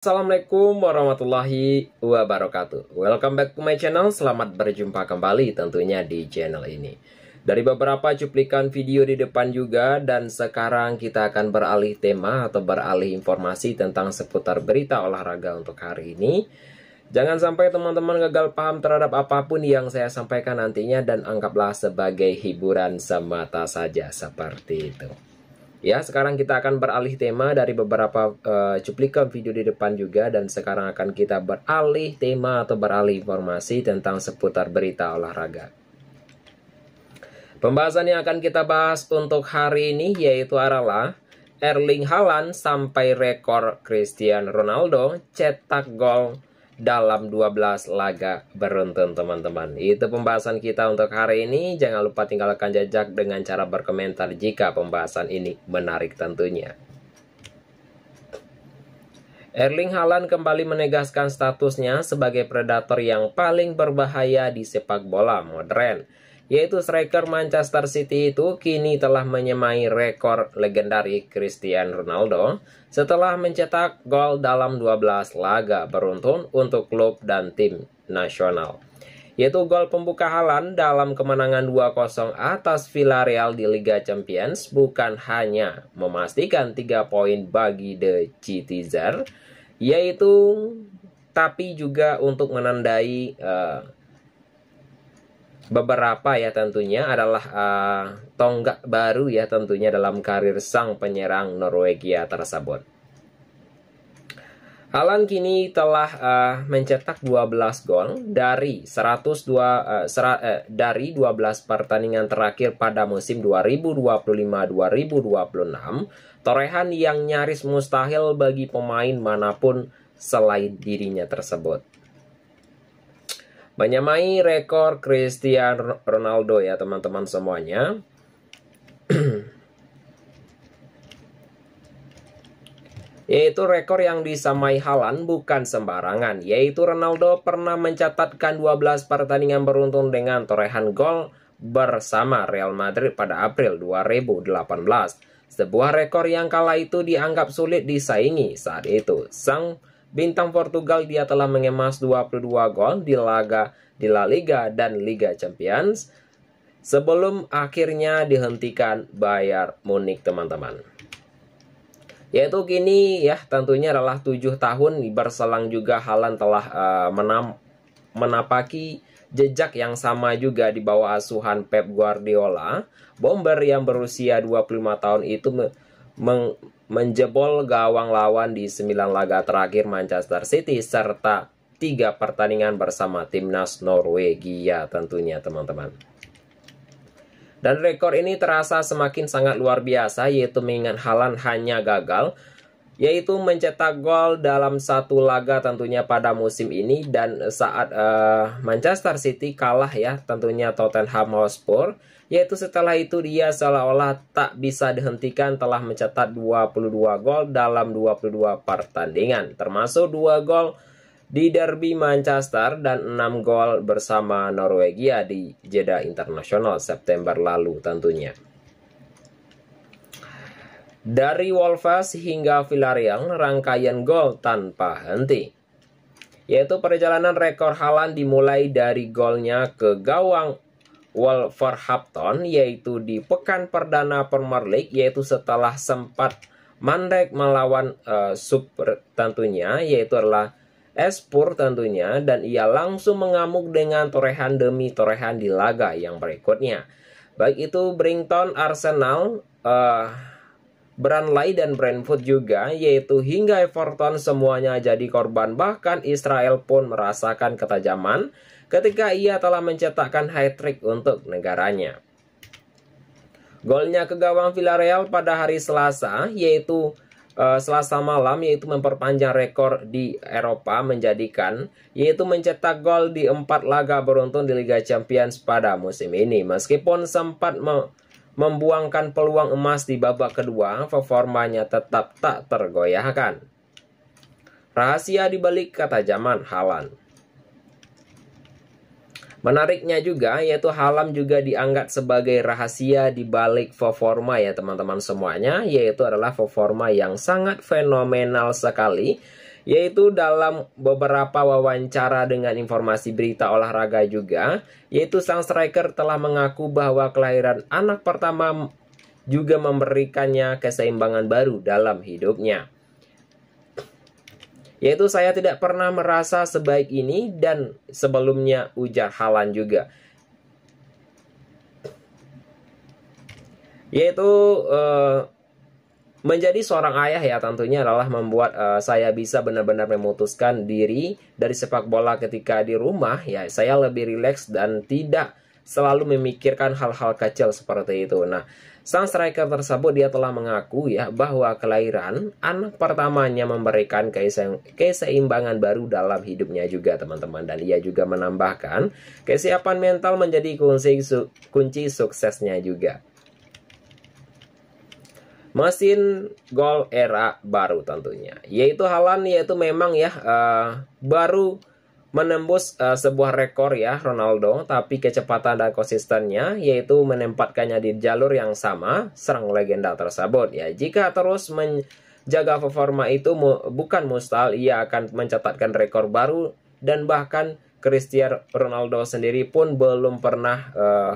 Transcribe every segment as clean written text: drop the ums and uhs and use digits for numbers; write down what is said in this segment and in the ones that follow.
Assalamualaikum warahmatullahi wabarakatuh. Welcome back to my channel. Selamat berjumpa kembali tentunya di channel ini. Dari beberapa cuplikan video di depan juga, dan sekarang kita akan beralih tema atau beralih informasi tentang seputar berita olahraga untuk hari ini. Jangan sampai teman-teman gagal paham terhadap apapun yang saya sampaikan nantinya, dan anggaplah sebagai hiburan semata saja seperti itu. Ya, sekarang kita akan beralih tema dari beberapa cuplikan video di depan juga, dan sekarang akan kita beralih tema atau beralih informasi tentang seputar berita olahraga. Pembahasan yang akan kita bahas untuk hari ini yaitu adalah Erling Haaland sampai rekor Cristiano Ronaldo cetak gol dalam 12 laga beruntun, teman-teman. Itu pembahasan kita untuk hari ini. Jangan lupa tinggalkan jejak dengan cara berkomentar jika pembahasan ini menarik tentunya. Erling Haaland kembali menegaskan statusnya sebagai predator yang paling berbahaya di sepak bola modern, yaitu striker Manchester City itu kini telah menyamai rekor legendaris Cristiano Ronaldo setelah mencetak gol dalam 12 laga beruntun untuk klub dan tim nasional. Yaitu gol pembuka Haaland dalam kemenangan 2-0 atas Villarreal di Liga Champions bukan hanya memastikan 3 poin bagi The Citizen, tapi juga untuk menandai beberapa ya tentunya adalah tonggak baru ya tentunya dalam karir sang penyerang Norwegia tersebut. Haaland kini telah mencetak 12 gol dari 12 pertandingan terakhir pada musim 2025-2026, torehan yang nyaris mustahil bagi pemain manapun selain dirinya tersebut. Menyamai rekor Cristiano Ronaldo ya teman-teman semuanya. Yaitu rekor yang disamai Haaland bukan sembarangan. Yaitu Ronaldo pernah mencatatkan 12 pertandingan beruntun dengan torehan gol bersama Real Madrid pada April 2018. Sebuah rekor yang kala itu dianggap sulit disaingi saat itu. Sang bintang Portugal dia telah mengemas 22 gol di La Liga dan Liga Champions sebelum akhirnya dihentikan Bayern Munich, teman-teman. Yaitu kini ya tentunya adalah 7 tahun berselang juga Haaland telah menapaki jejak yang sama juga di bawah asuhan Pep Guardiola. Bomber yang berusia 25 tahun itu menjebol gawang lawan di 9 laga terakhir Manchester City serta 3 pertandingan bersama timnas Norwegia tentunya, teman-teman. Dan rekor ini terasa semakin sangat luar biasa, yaitu mengingat Haaland hanya gagal yaitu mencetak gol dalam 1 laga tentunya pada musim ini, dan saat Manchester City kalah ya tentunya Tottenham Hotspur, yaitu setelah itu dia seolah-olah tak bisa dihentikan, telah mencetak 22 gol dalam 22 pertandingan, termasuk 2 gol di derby Manchester dan 6 gol bersama Norwegia di Jeddah Internasional September lalu tentunya. Dari Wolves hingga Villarreal, rangkaian gol tanpa henti. Yaitu perjalanan rekor Haaland dimulai dari golnya ke gawang Wolverhampton, yaitu di pekan perdana Premier League, yaitu setelah sempat mandek melawan Super tentunya, yaitu adalah Spurs tentunya, dan ia langsung mengamuk dengan torehan demi torehan di laga yang berikutnya. Baik itu Brighton, Arsenal, Burnley dan Brentford juga, yaitu hingga Everton semuanya jadi korban. Bahkan Israel pun merasakan ketajaman ketika ia telah mencetakkan hat-trick untuk negaranya. Golnya ke gawang Villarreal pada hari Selasa, yaitu Selasa malam, yaitu memperpanjang rekor di Eropa yaitu mencetak gol di 4 laga beruntun di Liga Champions pada musim ini. Meskipun sempat membuangkan peluang emas di babak kedua, performanya tetap tak tergoyahkan. Rahasia dibalik ketajaman Haaland. Menariknya juga, yaitu Haaland juga dianggap sebagai rahasia di balik performa ya teman-teman semuanya, yaitu adalah performa yang sangat fenomenal sekali, yaitu dalam beberapa wawancara dengan informasi berita olahraga juga, yaitu sang striker telah mengaku bahwa kelahiran anak pertama juga memberikannya keseimbangan baru dalam hidupnya. Yaitu saya tidak pernah merasa sebaik ini dan sebelumnya, ujar Haaland juga. Yaitu menjadi seorang ayah ya tentunya adalah membuat saya bisa benar-benar memutuskan diri dari sepak bola ketika di rumah ya. Saya lebih rileks dan tidak selalu memikirkan hal-hal kecil seperti itu. Nah, sang striker tersebut dia telah mengaku ya bahwa kelahiran anak pertamanya memberikan keseimbangan baru dalam hidupnya juga teman-teman. Dan ia juga menambahkan kesiapan mental menjadi kunci suksesnya juga. Mesin gol era baru tentunya, yaitu Haaland yaitu memang ya baru menembus sebuah rekor ya Ronaldo, tapi kecepatan dan konsistennya yaitu menempatkannya di jalur yang sama serang legenda tersebut ya. Jika terus menjaga performa itu bukan mustahil ia akan mencatatkan rekor baru, dan bahkan Cristiano Ronaldo sendiri pun belum pernah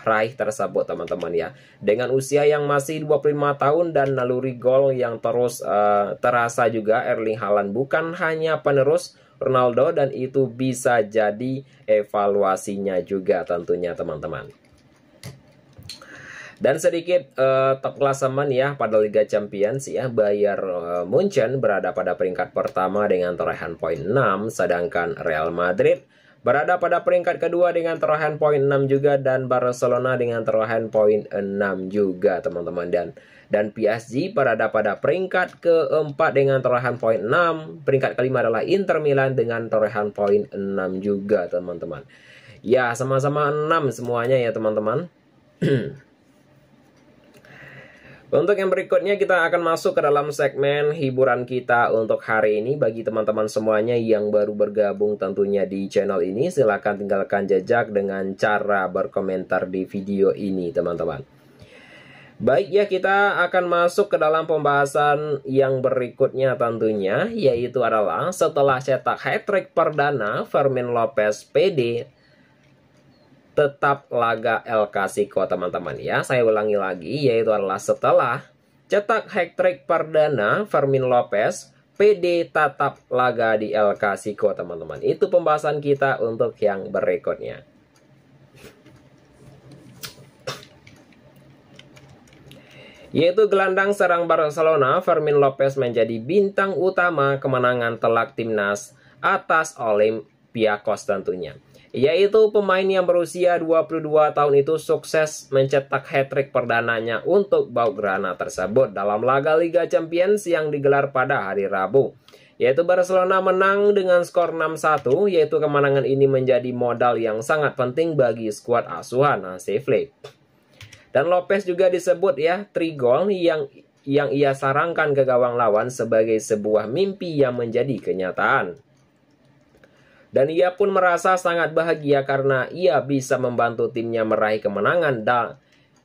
raih tersebut teman-teman ya. Dengan usia yang masih 25 tahun dan naluri gol yang terus terasa juga, Erling Haaland bukan hanya penerus Ronaldo, dan itu bisa jadi evaluasinya juga tentunya teman-teman. Dan sedikit top klasemen ya pada Liga Champions ya, Bayern Munchen berada pada peringkat pertama dengan torehan poin 6, sedangkan Real Madrid berada pada peringkat kedua dengan torehan poin 6 juga, dan Barcelona dengan torehan poin 6 juga teman-teman. Dan PSG berada pada peringkat keempat dengan torehan poin 6. Peringkat kelima adalah Inter Milan dengan torehan poin 6 juga teman-teman. Ya, sama-sama 6 semuanya ya teman-teman. Untuk yang berikutnya kita akan masuk ke dalam segmen hiburan kita untuk hari ini. Bagi teman-teman semuanya yang baru bergabung tentunya di channel ini, silahkan tinggalkan jejak dengan cara berkomentar di video ini teman-teman. Baik ya, kita akan masuk ke dalam pembahasan yang berikutnya tentunya, yaitu adalah setelah cetak hat-trick perdana, Fermin Lopez PD tetap laga El Clasico teman-teman ya. Saya ulangi lagi, yaitu adalah setelah cetak hat-trick perdana, Fermin Lopez PD tetap laga di El Clasico teman-teman. Itu pembahasan kita untuk yang berikutnya. Yaitu gelandang serang Barcelona, Fermin Lopez menjadi bintang utama kemenangan telak timnas atas Olympiakos tentunya. Yaitu pemain yang berusia 22 tahun itu sukses mencetak hat-trick perdananya untuk Blaugrana tersebut dalam laga Liga Champions yang digelar pada hari Rabu. Yaitu Barcelona menang dengan skor 6-1, yaitu kemenangan ini menjadi modal yang sangat penting bagi skuad asuhan Hansi Flick. Dan Lopez juga disebut ya trigol yang ia sarangkan ke gawang lawan sebagai sebuah mimpi yang menjadi kenyataan. Dan ia pun merasa sangat bahagia karena ia bisa membantu timnya meraih kemenangan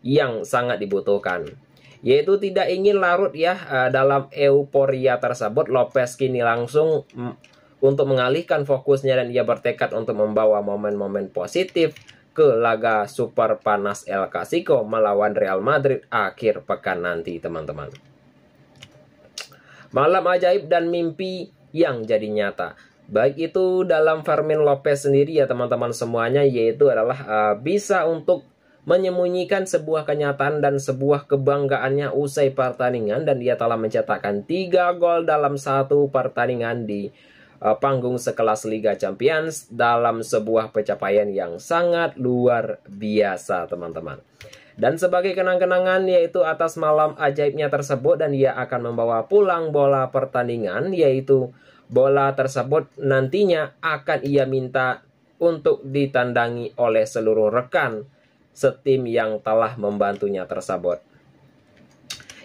yang sangat dibutuhkan. Yaitu tidak ingin larut ya dalam euforia tersebut, Lopez kini langsung untuk mengalihkan fokusnya, dan ia bertekad untuk membawa momen-momen positif ke laga super panas El Clasico melawan Real Madrid akhir pekan nanti teman-teman. Malam ajaib dan mimpi yang jadi nyata. Baik itu dalam Fermin Lopez sendiri ya teman-teman semuanya, yaitu adalah bisa untuk menyembunyikan sebuah kenyataan dan sebuah kebanggaannya usai pertandingan, dan dia telah mencetakkan 3 gol dalam satu pertandingan di panggung sekelas Liga Champions dalam sebuah pencapaian yang sangat luar biasa teman-teman. Dan sebagai kenang-kenangan yaitu atas malam ajaibnya tersebut, dan dia akan membawa pulang bola pertandingan, yaitu bola tersebut nantinya akan ia minta untuk ditandangi oleh seluruh rekan setim yang telah membantunya tersebut.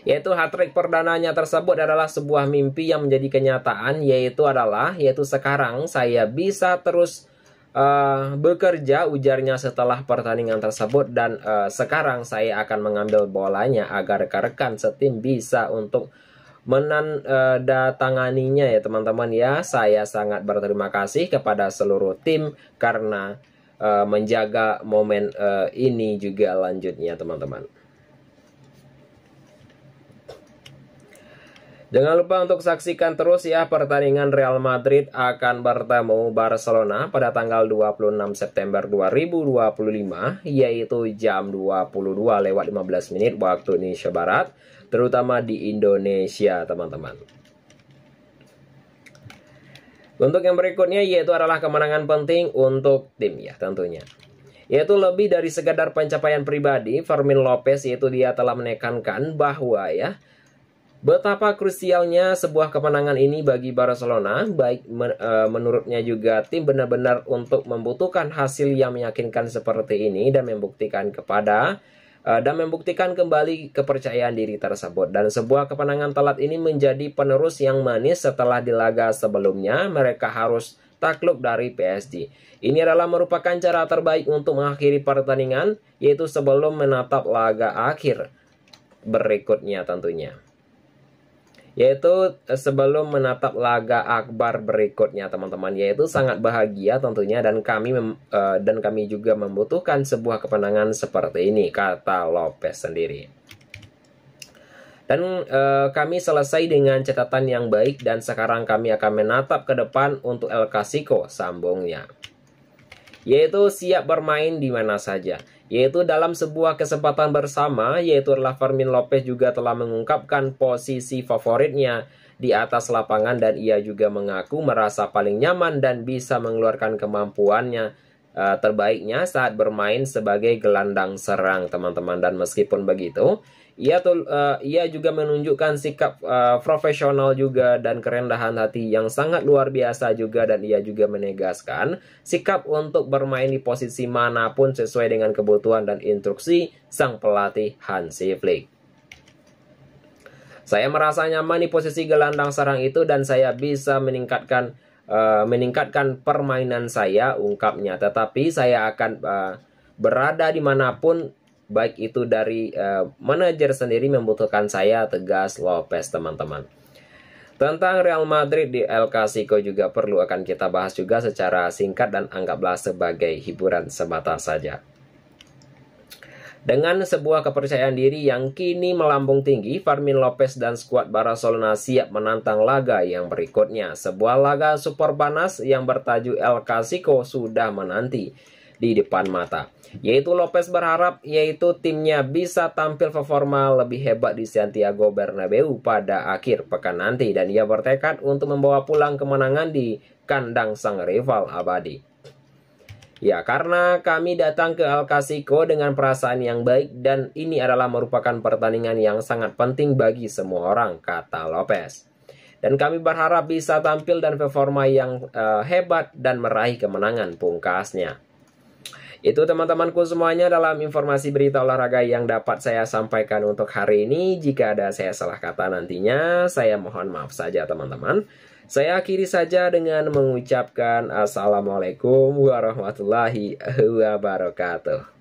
Yaitu hat-trick perdananya tersebut adalah sebuah mimpi yang menjadi kenyataan, yaitu sekarang saya bisa terus bekerja, ujarnya setelah pertandingan tersebut, dan sekarang saya akan mengambil bolanya agar rekan-rekan setim bisa untuk menandatanganinya ya teman-teman ya. Saya sangat berterima kasih kepada seluruh tim karena menjaga momen ini juga lanjutnya teman-teman. Jangan lupa untuk saksikan terus ya pertandingan Real Madrid akan bertemu Barcelona pada tanggal 26 September 2025 yaitu jam 22:15 waktu Indonesia Barat, terutama di Indonesia teman-teman. Untuk yang berikutnya yaitu adalah kemenangan penting untuk tim ya tentunya. Yaitu lebih dari sekadar pencapaian pribadi, Fermin Lopez yaitu dia telah menekankan bahwa ya betapa krusialnya sebuah kemenangan ini bagi Barcelona. Baik menurutnya juga tim benar-benar untuk membutuhkan hasil yang meyakinkan seperti ini dan membuktikan kembali kepercayaan diri tersebut. Dan sebuah kemenangan telat ini menjadi penerus yang manis setelah di laga sebelumnya mereka harus takluk dari PSG. Ini adalah merupakan cara terbaik untuk mengakhiri pertandingan yaitu sebelum menatap laga akhir berikutnya tentunya. Yaitu sebelum menatap laga akbar berikutnya teman-teman, yaitu sangat bahagia tentunya dan kami juga membutuhkan sebuah kemenangan seperti ini, kata Lopez sendiri. Dan kami selesai dengan catatan yang baik dan sekarang kami akan menatap ke depan untuk El Clasico, sambungnya. Yaitu siap bermain di mana saja. Yaitu dalam sebuah kesempatan bersama, yaitu adalah Fermin Lopez juga telah mengungkapkan posisi favoritnya di atas lapangan dan ia juga mengaku merasa paling nyaman dan bisa mengeluarkan kemampuannya terbaiknya saat bermain sebagai gelandang serang teman-teman. Dan meskipun begitu, ia juga menunjukkan sikap profesional juga dan kerendahan hati yang sangat luar biasa juga, dan ia juga menegaskan sikap untuk bermain di posisi manapun sesuai dengan kebutuhan dan instruksi sang pelatih Hansi Flick. Saya merasa nyaman di posisi gelandang serang itu dan saya bisa meningkatkan permainan saya, ungkapnya. Tetapi saya akan berada dimanapun baik itu dari manajer sendiri membutuhkan saya, tegas Lopez teman-teman. Tentang Real Madrid di El Clasico juga perlu akan kita bahas juga secara singkat dan anggaplah sebagai hiburan semata saja. Dengan sebuah kepercayaan diri yang kini melambung tinggi, Fermin Lopez dan skuad Barcelona siap menantang laga yang berikutnya. Sebuah laga super panas yang bertajuk El Clasico sudah menanti di depan mata. Yaitu Lopez berharap yaitu timnya bisa tampil performa lebih hebat di Santiago Bernabeu pada akhir pekan nanti, dan ia bertekad untuk membawa pulang kemenangan di kandang sang rival abadi. Ya, karena kami datang ke El Clasico dengan perasaan yang baik dan ini adalah merupakan pertandingan yang sangat penting bagi semua orang, kata Lopez. Dan kami berharap bisa tampil dan performa yang hebat dan meraih kemenangan, pungkasnya. Itu teman-temanku semuanya dalam informasi berita olahraga yang dapat saya sampaikan untuk hari ini. Jika ada saya salah kata nantinya, saya mohon maaf saja teman-teman. Saya akhiri saja dengan mengucapkan Assalamualaikum warahmatullahi wabarakatuh.